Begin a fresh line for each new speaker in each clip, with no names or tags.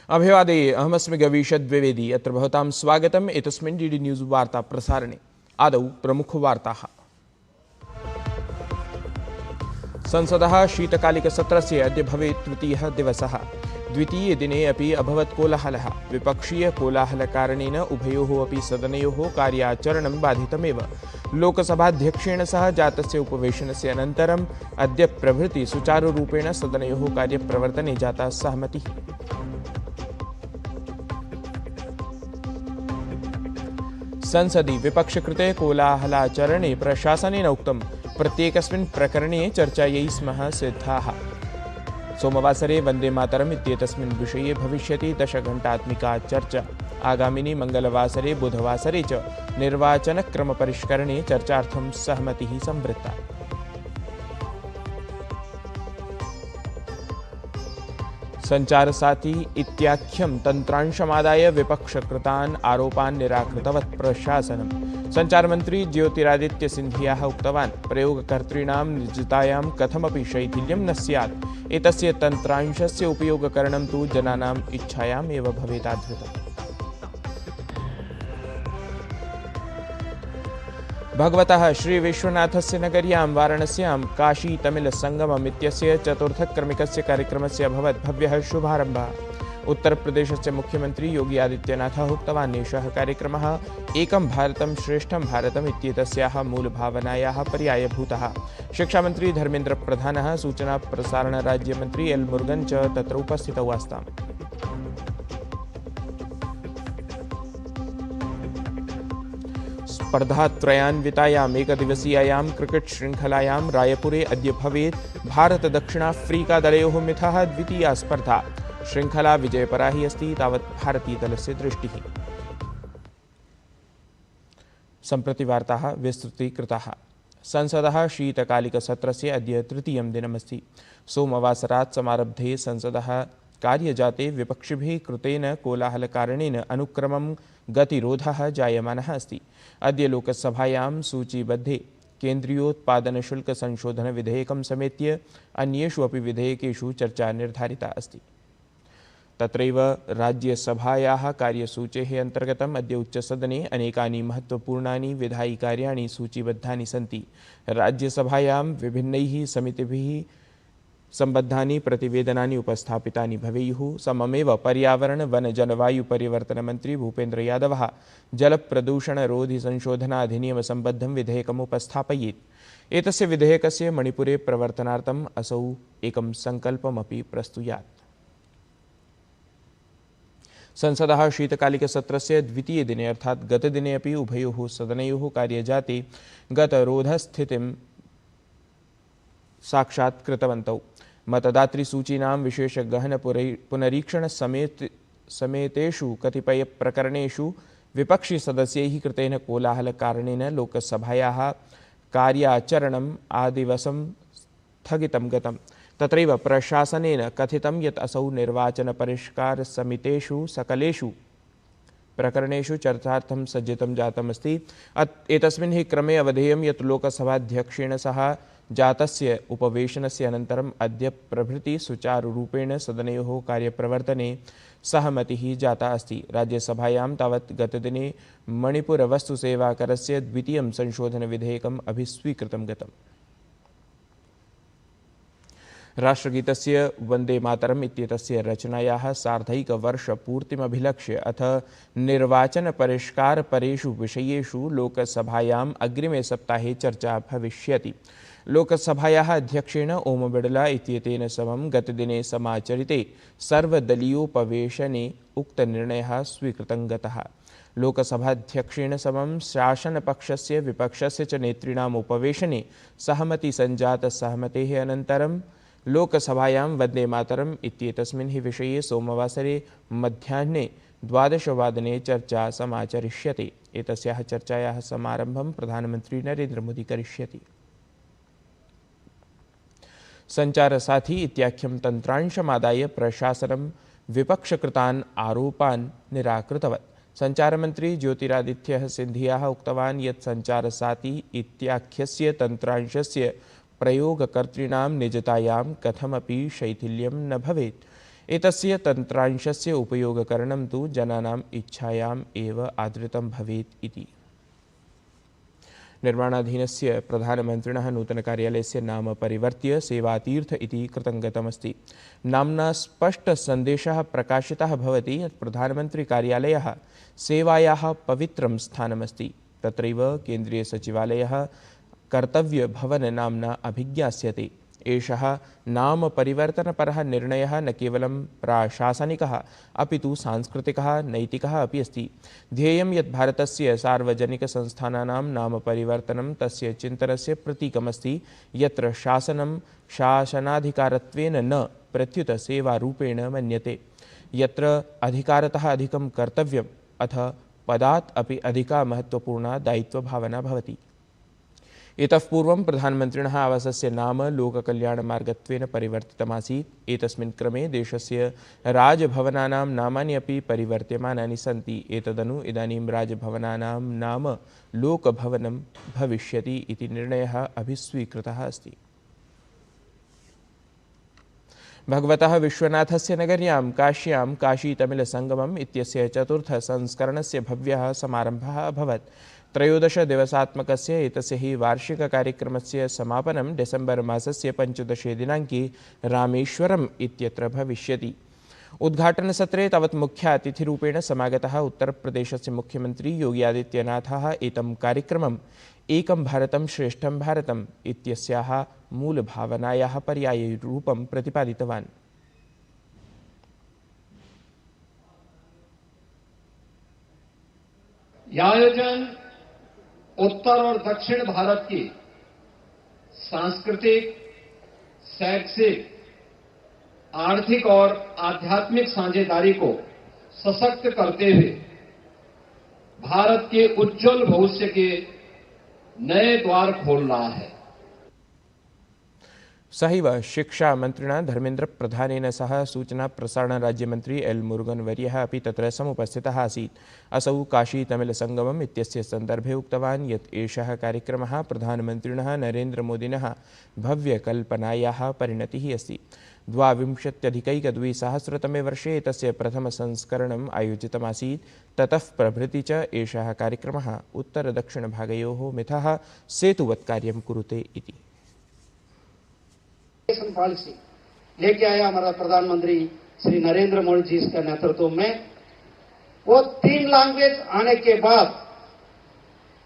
अभिवादे अहमस्मि गवीषद् द्विवेदी। अत्र भवतां स्वागतम् एतस्मिन् डीडी न्यूज़ वार्ता प्रसारणे। आदौ प्रमुखवार्ताः। संसदः शीतकालिकसत्रस्य अद्य भवेत् तृतीयः दिवसः। द्वितीये दिने अपि अभवत् कोलाहलः। विपक्षीयकोलाहलकारणेन उभयोः अपि सदनयोः कार्याचरणं बाधितमेव। लोकसभाध्यक्षेण सह जातस्य उपवेशनस्य अनन्तरम् अद्य प्रभृति सुचारुरूपेण सदनयोः कार्यप्रवर्तने जाता सहमतिः। संसदि विपक्षकृते कोलाहलाचरणे प्रशासनेन उक्तं प्रत्येकस्मिन् प्रकरणे चर्चायै स्मः सिद्धाः। सोमवासरे वन्दे मातरम् इत्येतस्मिन् विषये भविष्यति 10 घण्टात्मिका चर्चा। आगामिनि मंगलवासरे बुधवासरे च निर्वाचनक्रमपरिष्करणे चर्चार्थं सहमतिः संवृत्ता। संचारसाथी इत्याख्यं तन्त्रांशमादाय विपक्षकृतान् आरोपान् निराकृतवत् प्रशासनम्। संचारमन्त्री ज्योतिरादित्य सिन्धिया उक्तवान् प्रयोगकर्तॄणां निजतायां कथमपि शैथिल्यं न स्यात्। एतस्य तन्त्रांशस्य उपयोगकरणं तु जनानाम् इच्छायाम् एव भवेताधृतम्। भगवतः श्री विश्वनाथस्य नगर्यां वाराणस्यां काशी तमिल संगमम् इत्यस्य चतुर्थक्रमिकस्य कार्यक्रमस्य अभवत् भव्यः शुभारम्भः। उत्तरप्रदेशस्य मुख्यमन्त्री योगी आदित्यनाथः उक्तवान् एषः कार्यक्रमः एकं भारतं श्रेष्ठं भारतम् इत्येतस्याः मूलभावनायाः पर्यायभूतः। शिक्षामन्त्री धर्मेन्द्र प्रधानः सूचना प्रसारण राज्यमन्त्री एल मुरुगन च तत्र उपस्थितौ आस्ताम्। स्पर्धात्रयान्वितायाम् एकदिवसीयायां क्रिकेट श्रृङ्खलायां रायपुरे अद्य भवेत् भारत दक्षिणाफ्रीका दलयोः मिथः द्वितीया स्पर्धा। श्रृङ्खला विजयपरा हि अस्ति तावत् भारतीयदलस्य दृष्टिः। सम्प्रति वार्ताः विस्तृतीकृताः। संसदः शीतकालिकसत्रस्य अद्य तृतीयं दिनमस्ति। सोमवासरात् समारब्धे संसदः कार्यजाते विपक्षिभिः कृतेन कोलाहलकारणेन अनुक्रमं गतिरोधः जायमानः अस्ति। अद्य लोकसभायां सूचीबद्धे केन्द्रीयोत्पादनशुल्कसंशोधनविधेयकं समेत्य अन्येषु अपि विधेयकेषु चर्चा निर्धारिता अस्ति। तत्रैव राज्यसभायाः कार्यसूचेः अन्तर्गतम् अद्य उच्चसदने अनेकानि महत्त्वपूर्णानि विधायिकार्याणि सूचीबद्धानि सन्ति। राज्यसभायां विभिन्नैः समितिभिः सम्बद्धानि प्रतिवेदनानि उपस्थापितानि भवेयुः। सममेव पर्यावरण वन जलवायु परिवर्तन मंत्री भूपेन्द्र यादवः जलप्रदूषणरोधि संशोधनाधिनियम सम्बद्धं विधेयकम् उपस्थापयेत्। एतस्य विधेयकस्य मणिपुरे प्रवर्तनार्थम् असौ एकं सङ्कल्पमपि प्रस्तुयात्। संसदः शीतकालिकसत्रस्य द्वितीये दिने अर्थात् गतदिने अपि उभयोः सदनयोः कार्यजाते गतरोधस्थितिं साक्षात्कृतवन्तौ। मतदातृसूचीनां विशेषगहन पुनरीक्षण समेतेषु कतिपयप्रकरणेषु विपक्षिसदस्यैः कृतेन कोलाहलकारणेन लोकसभायाः कार्याचरणम् आदिवसं स्थगितं गतम्। तत्रैव प्रशासनेन कथितं यत् असौ निर्वाचनपरिष्कारसमितेषु सकलेषु प्रकरणेषु चर्चार्थं सज्जितं जातमस्ति। एतस्मिन् हि क्रमे अवधेयं यत् लोकसभाध्यक्षेण सह जातस्य उपवेशनस्य अनन्तरम् अद्य प्रभृति सुचारुरूपेण सदनयोः कार्यप्रवर्तने सहमतिः जाता अस्ति। राज्यसभायां तावत् गतदिने मणिपुरवस्तुसेवाकरस्य द्वितीयं संशोधनविधेयकम् अभिस्वीकृतं गतम्। राष्ट्रगीतस्य वन्दे मातरम् इत्येतस्य रचनायाः सार्धैकवर्षपूर्तिमभिलक्ष्य अथ निर्वाचनपरिष्कारपरेषु विषयेषु लोकसभायाम् अग्रिमे सप्ताहे चर्चा भविष्यति। लोकसभायाः अध्यक्षेण ओम बिड़ला इत्येतेन समं गतदिने समाचरिते सर्वदलीयोपवेशने उक्तनिर्णयः स्वीकृतं गतः। लोकसभाध्यक्षेण समं शासनपक्षस्य विपक्षस्य च नेतॄणाम् उपवेशने सहमतिसञ्जातसहमतेः अनन्तरं लोकसभायां वन्दे मातरम् इत्येतस्मिन् हि विषये सोमवासरे मध्याह्ने 12 वादने चर्चा समाचरिष्यते। एतस्याः चर्चायाः समारम्भं प्रधानमन्त्री नरेन्द्र मोदी करिष्यति। संचारसाथी इत्याख्यं तन्त्रांशमादाय प्रशासनं विपक्षकृतान् आरोपान् निराकृतवत्। संचारमन्त्री ज्योतिरादित्य सिन्धिया उक्तवान् यत् संचारसाथी इत्याख्यस्य तन्त्रांशस्य प्रयोगकर्तॄणां निजतायां कथमपि शैथिल्यं न भवेत्। एतस्य तन्त्रांशस्य उपयोगकरणं तु जनानाम् इच्छायाम् एव आधृतं भवेत् इति। निर्माणाधीनस्य प्रधानमन्त्रिणः नूतनकार्यालयस्य नाम परिवर्त्य सेवातीर्थ इति कृतं गतमस्ति। नाम्ना स्पष्टसन्देशः प्रकाशितः भवति यत् प्रधानमन्त्रिकार्यालयः सेवायाः पवित्रं स्थानमस्ति। तत्रैव केन्द्रीयसचिवालयः कर्तव्यभवन नाम्ना अभिज्ञास्यते। एषः नाम परिवर्तनपरः निर्णयः न केवलं प्राशासनिकः अपि तु सांस्कृतिकः नैतिकः अपि अस्ति। ध्येयं यत् भारतस्य सार्वजनिकसंस्थानानां नाम परिवर्तनं तस्य चिन्तनस्य प्रतीकमस्ति यत्र शासनं शासनाधिकारत्वेन न प्रत्युत सेवारूपेण मन्यते, यत्र अधिकारतः अधिकं कर्तव्यम् अथ पदात् अपि अधिका महत्त्वपूर्णा दायित्वभावना भवति। इतः पूर्वं प्रधानमन्त्रिणः आवासस्य नाम लोककल्याणमार्गत्वेन परिवर्तितमासीत्। एतस्मिन् क्रमे देशस्य राजभवनानां नामानि अपि परिवर्त्यमानानि सन्ति। एतदनु इदानीं राजभवनानां नाम लोकभवनं भविष्यति इति निर्णयः अभिस्वीकृतः अस्ति। भगवतः विश्वनाथस्य नगर्यां काश्यां काशीतमिलसङ्गमम् इत्यस्य चतुर्थसंस्करणस्य भव्यः समारम्भः अभवत्। 13 दिवसात्मकस्य एतस्य हि वार्षिककार्यक्रमस्य समापनं डिसेम्बर् मासस्य 15 दिनाङ्के रामेश्वरम् इत्यत्र भविष्यति। उद्घाटनसत्रे तावत् मुख्यातिथिरूपेण समागतः उत्तरप्रदेशस्य मुख्यमन्त्री योगी आदित्यनाथः एतं कार्यक्रमम् एकं भारतं श्रेष्ठं भारतम् इत्यस्याः मूलभावनायाः पर्यायरूपं प्रतिपादितवान्।
आयोजन उत्तर और दक्षिण भारत की सांस्कृतिक, शैक्षिक, आर्थिक और आध्यात्मिक साझेदारी को सशक्त करते हुए भारत के उज्जवल भविष्य के नए द्वार खोल रहा है।
सहैव शिक्षामन्त्रिणा धर्मेन्द्रप्रधानेन सह सूचना प्रसारण राज्यमन्त्री एल् मुरुगन् वर्यः अपि तत्र समुपस्थितः आसीत्। असौ काशीतमिलसङ्गमम् इत्यस्य सन्दर्भे उक्तवान् यत् एषः कार्यक्रमः प्रधानमन्त्रिणः नरेन्द्रमोदिनः भव्यकल्पनायाः परिणतिः अस्ति। 22अधिकैकद्विसहस्रतमे वर्षे एतस्य प्रथमसंस्करणम् आयोजितमासीत्। ततः प्रभृति च एषः कार्यक्रमः उत्तरदक्षिणभागयोः मिथः सेतुवत् कार्यं कुरुते इति।
पॉलिसी लेके आया हमारा प्रधानमंत्री श्री नरेंद्र मोदी जी के नेतृत्व में। वो 3 लैंग्वेज आने के बाद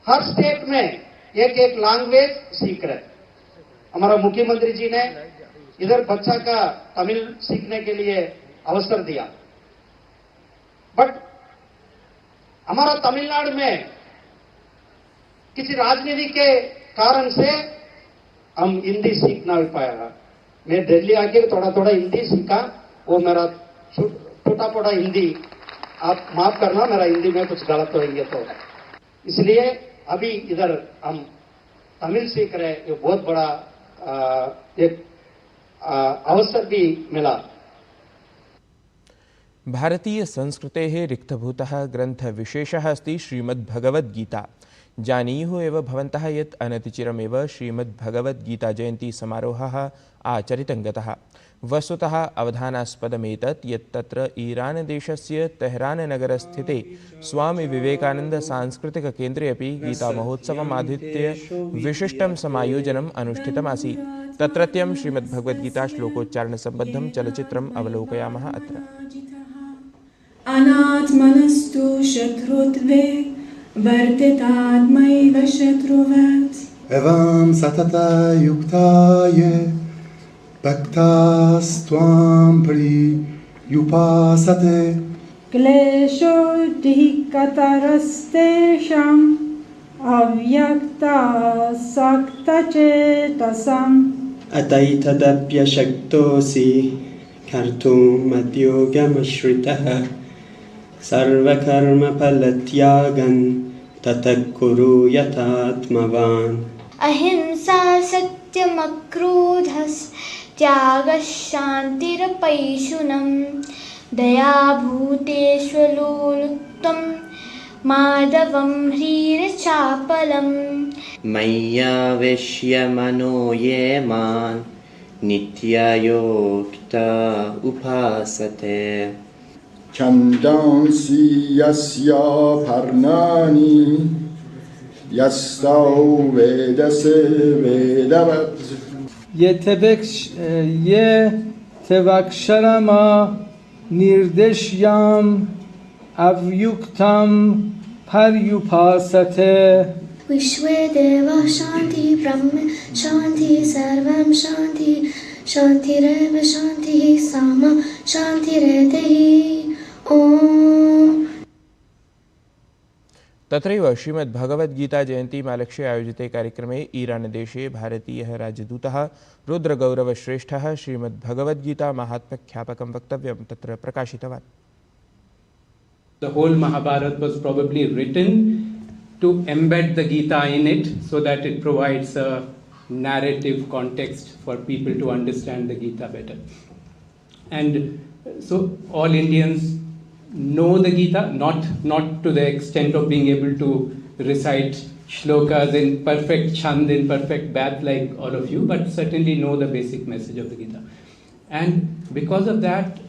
हर स्टेट में एक एक लैंग्वेज सीख रहे। हमारा मुख्यमंत्री जी ने इधर बच्चा का तमिल सीखने के लिए अवसर दिया, बट हमारा तमिलनाडु में किसी राजनीति के कारण से हम हिंदी सीख ना पाया। मैं दिल्ली आके थोड़ा थोड़ा हिंदी सीखा, वो मेरा छोटा मोटा हिंदी, आप माफ करना मेरा हिंदी में कुछ गलत होंगे तो, इसलिए अभी इधर हम तमिल सीख रहे। ये बहुत बड़ा एक अवसर भी मिला।
भारतीय संस्कृतेः रिक्तभूतः ग्रन्थविशेषः अस्ति श्रीमद्भगवद्गीता। जानीयुः एव भवन्तः यत् अनतिचिरमेव श्रीमद्भगवद्गीताजयन्ती समारोहः आचरितं गतः। वस्तुतः अवधानास्पदमेतत् यत् तत्र ईरानदेशस्य तेहराननगरस्थिते स्वामी विवेकानन्द सांस्कृतिककेन्द्रे अपि गीतामहोत्सवम् आधृत्य विशिष्टं समायोजनम् अनुष्ठितमासीत्। तत्रत्यं श्रीमद्भगवद्गीता श्लोकोच्चारणसम्बद्धं चलच्चित्रम् अवलोकयामः अत्र।
अनात्मनस्तु शत्रुत्वे वर्तितात्मैव शत्रुवत्
एवं सतता युक्ताय भक्तास्त्वां पर्युपासते
क्लेशोऽधिकतरस्तेषाम् अव्यक्तासक्तचेतसाम्
अतैतदप्यशक्तोऽसि कर्तुं मद्योगमाश्रितः सर्वकर्मफलत्यागं ततः कुरु यथात्मवान्।
अहिंसा सत्यमक्रोधस्त्यागः शान्तिरपैशुनम् दया भूतेष्वलोलुप्तं माधवं ह्रीरचापलम्।
मय्यावेश्य मनो ये मां
नित्यायोक्ता उपासते
छन्दांसि यस्य पर्णानि यस्तौ वेदसे वेदवत्
यथेवक्षरमा निर्देश्याम अव्युक्तम पर्युपासते
विश्वे देवा शांति ब्रह्म शांति सर्वं शांति शांतिरेव शांतिः सामा शांतिरेधि ओम।
तत्रैव श्रीमद्भगवद्गीता जयन्तीमालक्ष्य आयोजिते कार्यक्रमे ईरानदेशे भारतीयः राजदूतः रुद्रगौरवश्रेष्ठः श्रीमद्भगवद्गीता महात्म्यख्यापकं वक्तव्यं तत्र प्रकाशितवान्।
The whole Mahabharata was probably written to embed the Gita in it so that it provides a narrative context for people to understand the Gita better. And so all Indians know the Gita, not to the extent of being able to recite shlokas in perfect chand, in perfect bath like all of you, but certainly know the basic message of the Gita. And because of that,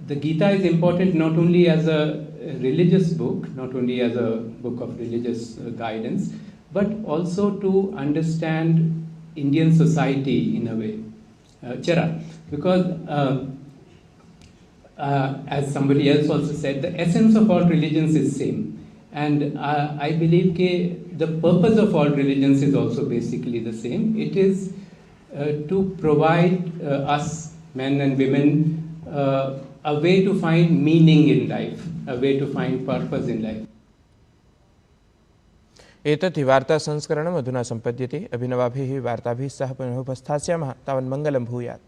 the Gita is important not only as a religious book, not only as a book of religious guidance, but also to understand Indian society in a way. Chera, because as somebody else also said, the essence of all religions is same. And I believe that the purpose of all religions is also basically the same. It is to provide us, men and women, a way to find meaning in life, a way to find purpose in life.
एतत् हि वार्ता संस्करणम् अधुना सम्पद्यते। अभिनवाभिः वार्ताभिः सह पुनः उपस्थास्यामः। तावन् मङ्गलं भूयात्।